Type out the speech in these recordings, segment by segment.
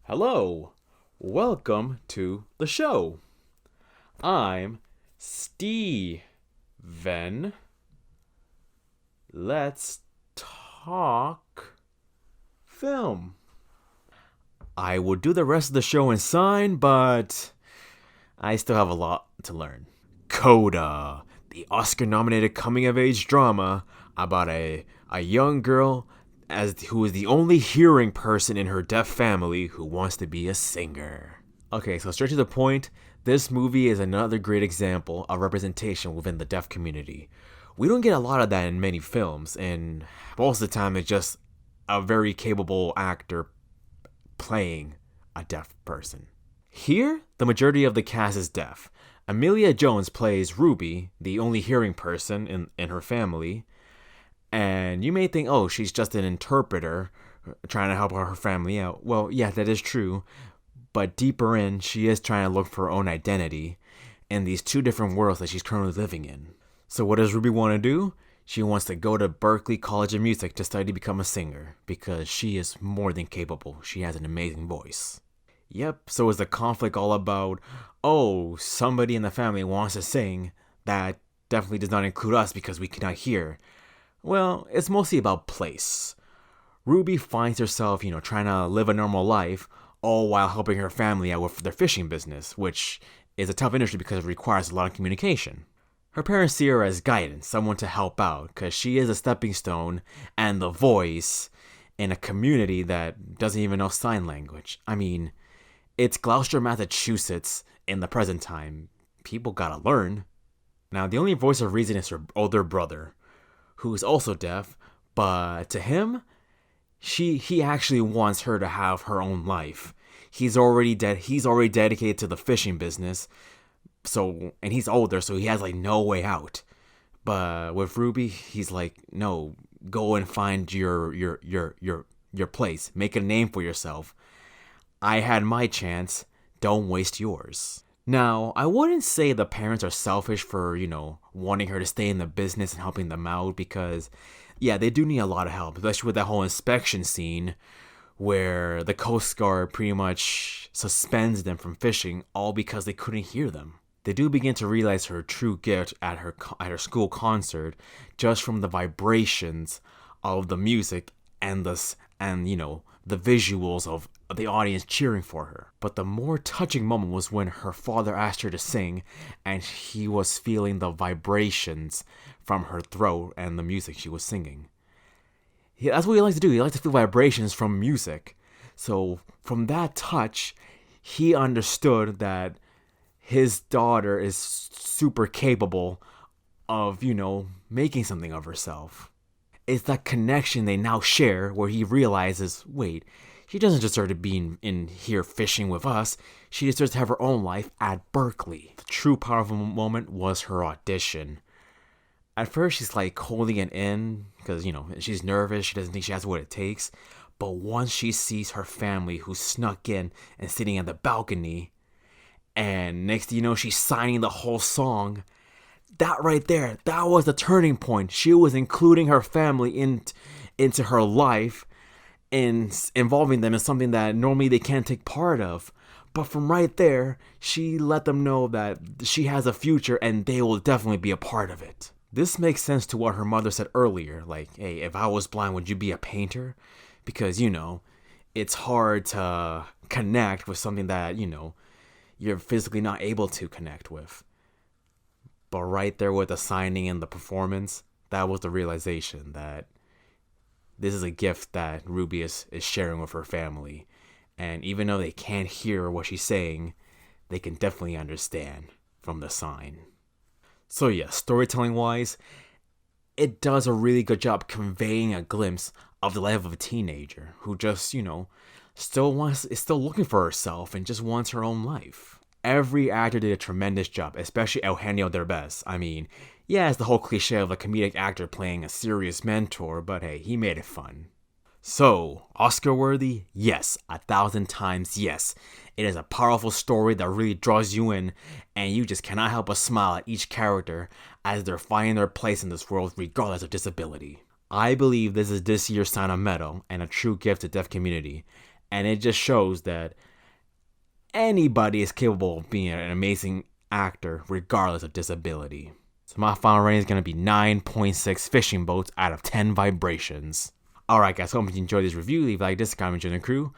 Hello, welcome to the show. I'm Steven. Let's talk film. I would do the rest of the show in sign, but I still have a lot to learn. CODA, the Oscar nominated coming of age drama about a young girl who is the only hearing person in her deaf family who wants to be a singer. Okay, so straight to the point, this movie is another great example of representation within the deaf community. We don't get a lot of that in many films, and most of the time it's just a very capable actor playing a deaf person. Here, the majority of the cast is deaf. Amelia Jones plays Ruby, the only hearing person in her family. And you may think, oh, she's just an interpreter trying to help her family out. Well, yeah, that is true. But deeper in, she is trying to look for her own identity in these two different worlds that she's currently living in. So what does Ruby want to do? She wants to go to Berklee College of Music to study to become a singer because she is more than capable. She has an amazing voice. Yep, so is the conflict all about, oh, somebody in the family wants to sing? That definitely does not include us because we cannot hear. Well, it's mostly about place. Ruby finds herself, trying to live a normal life, all while helping her family out with their fishing business, which is a tough industry because it requires a lot of communication. Her parents see her as guidance, someone to help out, because she is a stepping stone and the voice in a community that doesn't even know sign language. I mean, it's Gloucester, Massachusetts in the present time. People gotta learn. Now, the only voice of reason is her older brother, who is also deaf, but to him, he actually wants her to have her own life. He's already dedicated to the fishing business, and he's older, so he has like no way out. But with Ruby, he's like, no, go and find your place, make a name for yourself. I had my chance, don't waste yours. Now, I wouldn't say the parents are selfish for, wanting her to stay in the business and helping them out because, yeah, they do need a lot of help, especially with that whole inspection scene where the Coast Guard pretty much suspends them from fishing all because they couldn't hear them. They do begin to realize her true gift at her school concert just from the vibrations of the music and the visuals of the audience cheering for her. But the more touching moment was when her father asked her to sing and he was feeling the vibrations from her throat and the music she was singing. That's what he likes to do. He likes to feel vibrations from music. So from that touch, he understood that his daughter is super capable of, making something of herself. It's that connection they now share where he realizes, wait, she doesn't deserve to be in here fishing with us. She deserves to have her own life at Berklee. The true powerful moment was her audition. At first, she's like holding it in because, she's nervous. She doesn't think she has what it takes. But once she sees her family who snuck in and sitting on the balcony, and next thing you know, she's signing the whole song. That right there, that was the turning point. She was including her family into her life and involving them in something that normally they can't take part of. But from right there, she let them know that she has a future and they will definitely be a part of it. This makes sense to what her mother said earlier, like, hey, if I was blind, would you be a painter? Because, it's hard to connect with something that, you're physically not able to connect with. But right there with the signing and the performance, that was the realization that this is a gift that Ruby is sharing with her family. And even though they can't hear what she's saying, they can definitely understand from the sign. So yeah, storytelling wise, it does a really good job conveying a glimpse of the life of a teenager who just, is still looking for herself and just wants her own life. Every actor did a tremendous job, especially Eugenio Derbez. I mean, yeah, it's the whole cliche of a comedic actor playing a serious mentor, but hey, he made it fun. So, Oscar worthy? Yes, 1,000 times yes. It is a powerful story that really draws you in, and you just cannot help but smile at each character as they're finding their place in this world regardless of disability. I believe this is this year's Sign of Metal and a true gift to the deaf community, And it just shows that anybody is capable of being an amazing actor regardless of disability. So my final rating is going to be 9.6 fishing boats out of 10 vibrations. Alright guys, hope you enjoyed this review. Leave a like, this, comment, join the crew.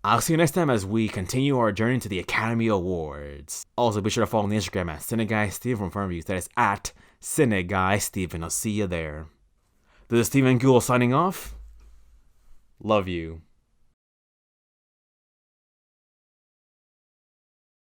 I'll see you next time as we continue our journey to the Academy Awards. Also, be sure to follow on the Instagram at CineGuy Steven from Firm Reviews. That is at CineGuy Steven. I'll see you there. This is Steven Gould signing off. Love you.